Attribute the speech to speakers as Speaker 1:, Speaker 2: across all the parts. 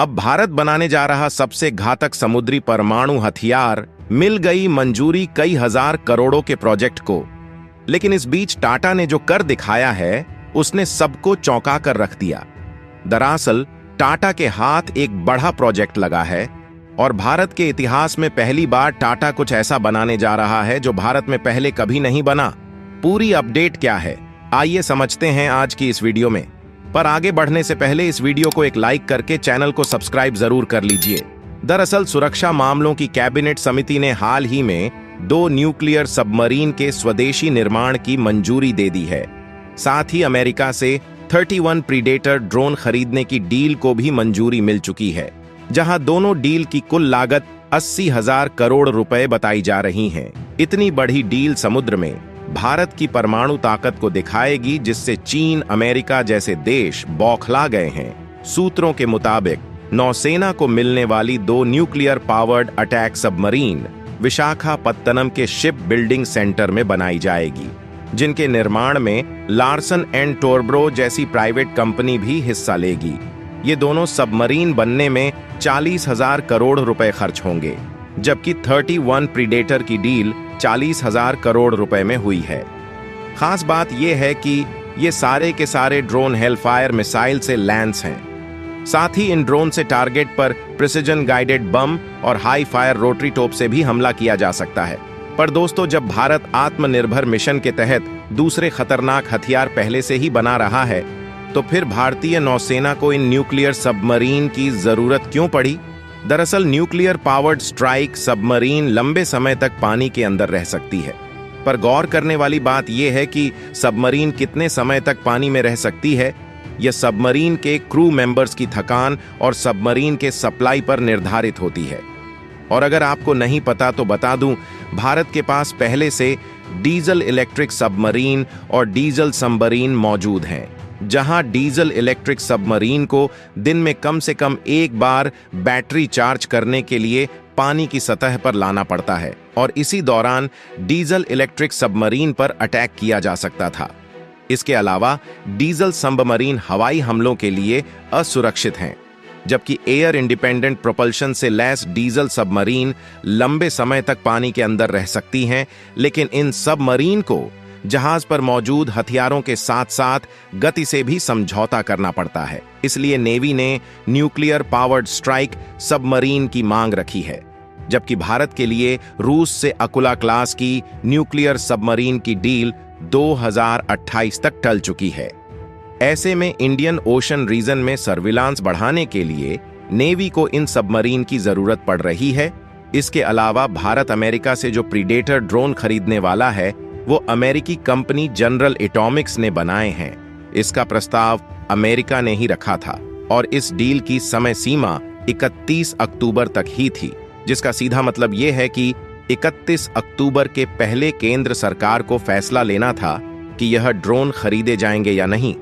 Speaker 1: अब भारत बनाने जा रहा सबसे घातक समुद्री परमाणु हथियार मिल गई मंजूरी कई हजार करोड़ों के प्रोजेक्ट को। लेकिन इस बीच टाटा ने जो कर दिखाया है उसने सबको चौंका कर रख दिया। दरअसल टाटा के हाथ एक बड़ा प्रोजेक्ट लगा है और भारत के इतिहास में पहली बार टाटा कुछ ऐसा बनाने जा रहा है जो भारत में पहले कभी नहीं बना। पूरी अपडेट क्या है, आइए समझते हैं आज की इस वीडियो में। पर आगे बढ़ने से पहले इस वीडियो को एक लाइक करके चैनल को सब्सक्राइब जरूर कर लीजिए। दरअसल सुरक्षा मामलों की कैबिनेट समिति ने हाल ही में 2 न्यूक्लियर सबमरीन के स्वदेशी निर्माण की मंजूरी दे दी है। साथ ही अमेरिका से 31 प्रीडेटर ड्रोन खरीदने की डील को भी मंजूरी मिल चुकी है, जहां दोनों डील की कुल लागत 80,000 करोड़ रुपए बताई जा रही है। इतनी बड़ी डील समुद्र में भारत की परमाणु ताकत को दिखाएगी, जिससे चीन, अमेरिका जैसे देश बौखला गए हैं। सूत्रों के मुताबिक नौसेना को मिलने वाली 2 nuclear powered attack submarine Visakhapatnam के शिप बिल्डिंग सेंटर में बनाई जाएगी, जिनके निर्माण में लार्सन एंड टोरब्रो जैसी प्राइवेट कंपनी भी हिस्सा लेगी। ये दोनों सबमरीन बनने में 40,000 करोड़ रुपए खर्च होंगे, जबकि 31 प्रीडेटर की डील 40,000 करोड़ रुपए में हुई है। खास बात यह है कि ये सारे के सारे ड्रोन हेलफायर मिसाइल से लैंस हैं। साथ ही इन ड्रोन से टारगेट पर प्रिसिजन गाइडेड बम और हाई फायर रोटरी टोप से भी हमला किया जा सकता है। पर दोस्तों, जब भारत आत्मनिर्भर मिशन के तहत दूसरे खतरनाक हथियार पहले से ही बना रहा है, तो फिर भारतीय नौसेना को इन न्यूक्लियर सबमरीन की जरूरत क्यों पड़ी? दरअसल न्यूक्लियर पावर्ड स्ट्राइक सबमरीन लंबे समय तक पानी के अंदर रह सकती है। पर गौर करने वाली बात यह है कि सबमरीन कितने समय तक पानी में रह सकती है, यह सबमरीन के क्रू मेंबर्स की थकान और सबमरीन के सप्लाई पर निर्धारित होती है। और अगर आपको नहीं पता तो बता दूं, भारत के पास पहले से डीजल इलेक्ट्रिक सबमरीन और डीजल सबमरीन मौजूद हैं, जहां डीजल इलेक्ट्रिक सबमरीन को दिन में कम से कम एक बार बैटरी चार्ज करने के लिए पानी की सतह पर लाना पड़ता है और इसी दौरान डीजल इलेक्ट्रिक सबमरीन पर अटैक किया जा सकता था। इसके अलावा डीजल सबमरीन हवाई हमलों के लिए असुरक्षित हैं, जबकि एयर इंडिपेंडेंट प्रोपल्शन से लैस डीजल सबमरीन लंबे समय तक पानी के अंदर रह सकती हैं। लेकिन इन सबमरीन को जहाज पर मौजूद हथियारों के साथ साथ गति से भी समझौता करना पड़ता है। इसलिए नेवी ने न्यूक्लियर पावर्ड स्ट्राइक सबमरीन की मांग रखी है, जबकि भारत के लिए रूस से अकुला क्लास की न्यूक्लियर सबमरीन की डील 2028 तक टल चुकी है। ऐसे में इंडियन ओशन रीजन में सर्विलांस बढ़ाने के लिए नेवी को इन सबमरीन की जरूरत पड़ रही है। इसके अलावा भारत अमेरिका से जो प्रीडेटर ड्रोन खरीदने वाला है, वो अमेरिकी कंपनी जनरल एटॉमिक्स ने बनाए हैं। इसका प्रस्ताव अमेरिका ने ही रखा था और इस डील की समय सीमा 31 अक्टूबर तक ही थी, जिसका सीधा मतलब यह है कि 31 अक्टूबर के पहले केंद्र सरकार को फैसला लेना था कि यह ड्रोन खरीदे जाएंगे या नहीं।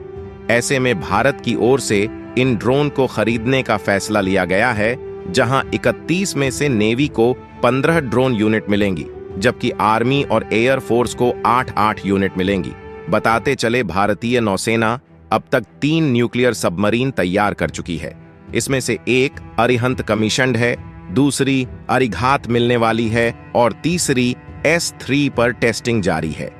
Speaker 1: ऐसे में भारत की ओर से इन ड्रोन को खरीदने का फैसला लिया गया है, जहां 31 में से नेवी को 15 ड्रोन यूनिट मिलेंगी, जबकि आर्मी और एयर फोर्स को 8-8 यूनिट मिलेंगी। बताते चले, भारतीय नौसेना अब तक 3 न्यूक्लियर सबमरीन तैयार कर चुकी है। इसमें से एक अरिहंत कमीशन्ड है, दूसरी अरिघात मिलने वाली है और तीसरी S3 पर टेस्टिंग जारी है।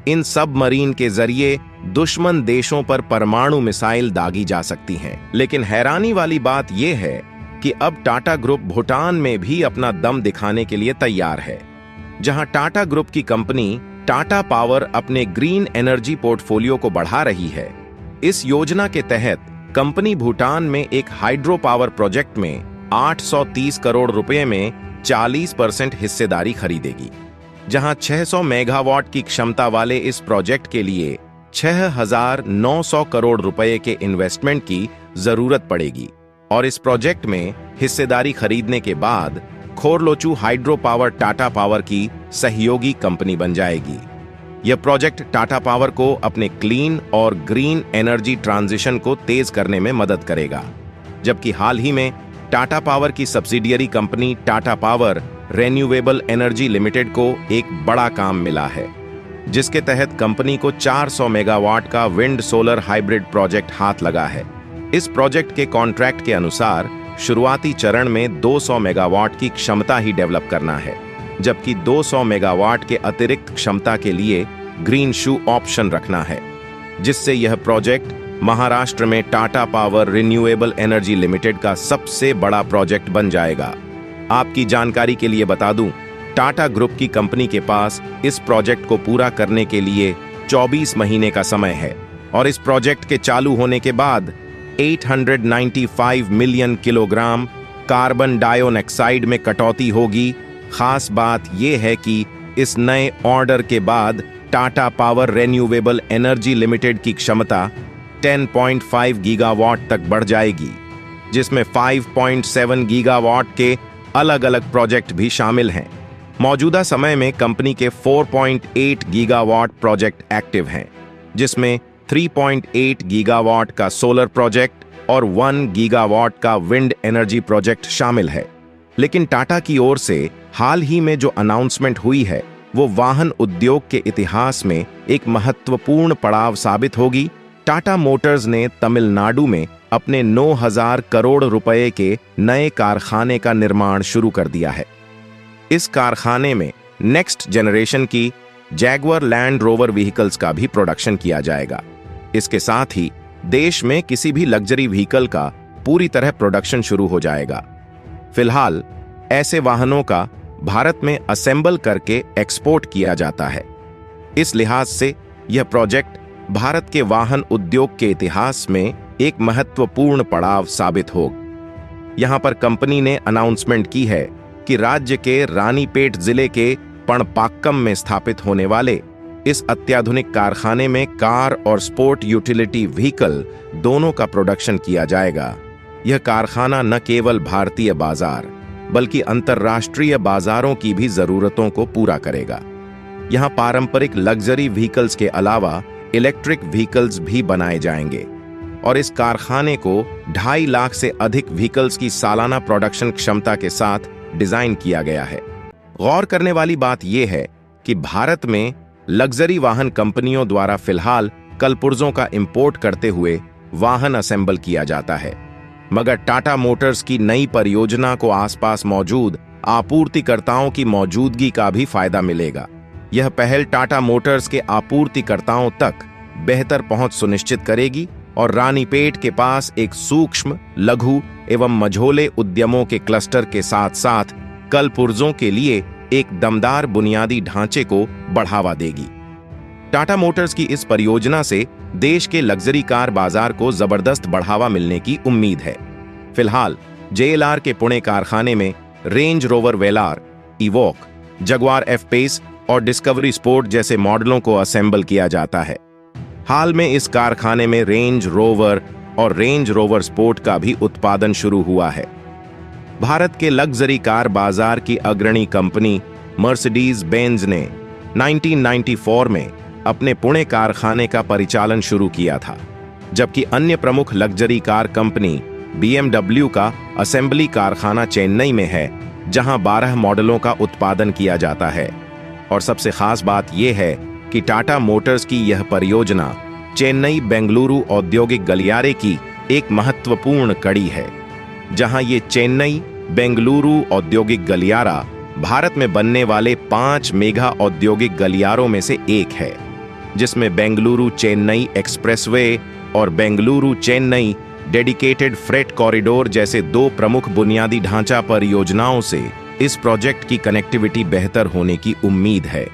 Speaker 1: इन सबमरीन के जरिए दुश्मन देशों पर परमाणु मिसाइल दागी जा सकती हैं। लेकिन हैरानी वाली बात यह है कि अब टाटा ग्रुप भूटान में भी अपना दम दिखाने के लिए तैयार है, जहां टाटा ग्रुप की कंपनी टाटा पावर अपने ग्रीन एनर्जी पोर्टफोलियो को बढ़ा रही है। इस योजना के तहत कंपनी भूटान में एक हाइड्रो पावर प्रोजेक्ट में 830 करोड़ रुपए में 40% हिस्सेदारी खरीदेगी, जहां 600 मेगावाट की क्षमता वाले इस प्रोजेक्ट के लिए 6,900 करोड़ रुपए के इन्वेस्टमेंट की जरूरत पड़ेगी। और इस प्रोजेक्ट में हिस्सेदारी खरीदने के बाद खोरलोचू हाइड्रो पावर टाटा पावर की सहयोगी कंपनी बन जाएगी। यह प्रोजेक्ट टाटा पावर को अपने क्लीन और ग्रीन एनर्जी ट्रांजिशन को तेज करने में मदद करेगा। जबकि हाल ही में टाटा पावर की subsidiary company Tata power renewable energy limited को एक बड़ा काम मिला है, जिसके तहत कंपनी को 400 मेगावाट का विंड सोलर हाइब्रिड प्रोजेक्ट हाथ लगा है। इस प्रोजेक्ट के कॉन्ट्रैक्ट के अनुसार शुरुआती चरण में 200 मेगावाट की क्षमता ही डेवलप करना है, जबकि 200 मेगावाट के अतिरिक्त क्षमता के लिए ग्रीन शू ऑप्शन रखना है, जिससे यह प्रोजेक्ट महाराष्ट्र में Tata power renewable energy limited का सबसे बड़ा प्रोजेक्ट बन जाएगा। आपकी जानकारी के लिए बता दूं, टाटा ग्रुप की कंपनी के पास इस प्रोजेक्ट को पूरा करने के लिए 24 महीने का समय है और इस प्रोजेक्ट के चालू होने के बाद 895 मिलियन किलोग्राम कार्बन डाइऑक्साइड में कटौती होगी। खास बात यह है कि इस नए ऑर्डर के बाद Tata power renewable energy limited की क्षमता 10.5 गीगावाट तक बढ़ जाएगी, जिसमें 5.7 गीगावाट के अलग अलग प्रोजेक्ट भी शामिल हैं। मौजूदा समय में कंपनी के 4.8 गीगावाट प्रोजेक्ट एक्टिव हैं, जिसमें 3.8 गीगावाट का सोलर प्रोजेक्ट और 1 गीगावाट का विंड एनर्जी प्रोजेक्ट शामिल है। लेकिन टाटा की ओर से हाल ही में जो अनाउंसमेंट हुई है, वो वाहन उद्योग के इतिहास में एक महत्वपूर्ण पड़ाव साबित होगी। टाटा मोटर्स ने तमिलनाडु में अपने 9,000 करोड़ रुपए के नए कारखाने का निर्माण शुरू कर दिया है। इस कारखाने में नेक्स्ट जनरेशन की जैगुआर लैंड रोवर व्हीकल्स का भी प्रोडक्शन किया जाएगा। इसके साथ ही देश में किसी भी लग्जरी व्हीकल का पूरी तरह प्रोडक्शन शुरू हो जाएगा। फिलहाल ऐसे वाहनों का भारत में असेंबल करके एक्सपोर्ट किया जाता है। इस लिहाज से यह प्रोजेक्ट भारत के वाहन उद्योग के इतिहास में एक महत्वपूर्ण पड़ाव साबित होगा। यहां पर कंपनी ने अनाउंसमेंट की है कि राज्य के रानीपेट जिले के पणपाक्कम में स्थापित होने वाले इस अत्याधुनिक कारखाने में कार और स्पोर्ट यूटिलिटी व्हीकल दोनों का प्रोडक्शन किया जाएगा। यह कारखाना न केवल भारतीय बाजार बल्कि अंतर्राष्ट्रीय बाजारों की भी जरूरतों को पूरा करेगा। यहां पारंपरिक लग्जरी व्हीकल्स के अलावा इलेक्ट्रिक व्हीकल्स भी बनाए जाएंगे और इस कारखाने को 2.5 लाख से अधिक व्हीकल्स की सालाना प्रोडक्शन क्षमता के साथ डिजाइन किया गया है। गौर करने वाली बात यह है कि भारत में लग्जरी वाहन कंपनियों द्वारा फिलहाल कलपुर्जों का इंपोर्ट करते हुए वाहन असेंबल किया जाता है, मगर टाटा मोटर्स की नई परियोजना को आसपास मौजूद आपूर्तिकर्ताओं की मौजूदगी का भी फायदा मिलेगा। यह पहल टाटा मोटर्स के आपूर्तिकर्ताओं तक बेहतर पहुंच सुनिश्चित करेगी और रानीपेट के पास एक सूक्ष्म, लघु एवं मझोले उद्यमों के क्लस्टर के साथ साथ कलपुर्जों के लिए एक दमदार बुनियादी ढांचे को बढ़ावा देगी। टाटा मोटर्स की इस परियोजना से देश के लग्जरी कार बाजार को जबरदस्त बढ़ावा मिलने की उम्मीद है। फिलहाल JLR के पुणे कारखाने में रेंज रोवर वेलार, इवोक, जगुआर एफ-पेस और डिस्कवरी स्पोर्ट जैसे मॉडलों को असेंबल किया जाता है। हाल में इस कारखाने में रेंज रोवर और रेंज रोवर स्पोर्ट का भी उत्पादन शुरू हुआ है। भारत के लग्जरी कार बाजार की अग्रणी कंपनी मर्सिडीज बेंज ने 1994 में अपने पुणे कारखाने का परिचालन शुरू किया था, जबकि अन्य प्रमुख लग्जरी कार कंपनी BMW का असेंबली कारखाना चेन्नई में है, जहां 12 मॉडलों का उत्पादन किया जाता है। और सबसे खास बात यह है कि टाटा मोटर्स की यह परियोजना चेन्नई बेंगलुरु औद्योगिक गलियारे की एक महत्वपूर्ण कड़ी है, जहां ये चेन्नई बेंगलुरु औद्योगिक गलियारा भारत में बनने वाले 5 मेगा औद्योगिक गलियारों में से एक है, जिसमें बेंगलुरु चेन्नई एक्सप्रेसवे और Bengaluru Chennai dedicated freight corridor जैसे 2 प्रमुख बुनियादी ढांचा परियोजनाओं से इस प्रोजेक्ट की कनेक्टिविटी बेहतर होने की उम्मीद है।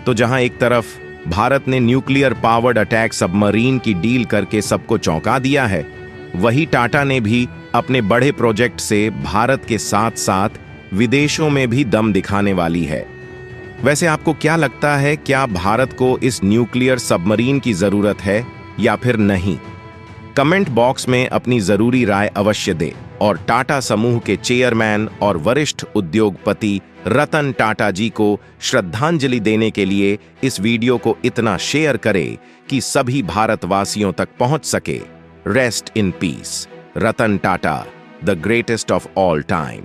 Speaker 1: तो जहां एक तरफ भारत ने न्यूक्लियर पावर्ड अटैक सबमरीन की डील करके सबको चौंका दिया है, वही टाटा ने भी अपने बड़े प्रोजेक्ट से भारत के साथ साथ विदेशों में भी दम दिखाने वाली है। वैसे आपको क्या लगता है, क्या भारत को इस न्यूक्लियर सबमरीन की जरूरत है या फिर नहीं? कमेंट बॉक्स में अपनी जरूरी राय अवश्य दें और टाटा समूह के चेयरमैन और वरिष्ठ उद्योगपति रतन टाटा जी को श्रद्धांजलि देने के लिए इस वीडियो को इतना शेयर करें कि सभी भारतवासियों तक पहुंच सके। Rest in peace. Ratan Tata, the greatest of all time.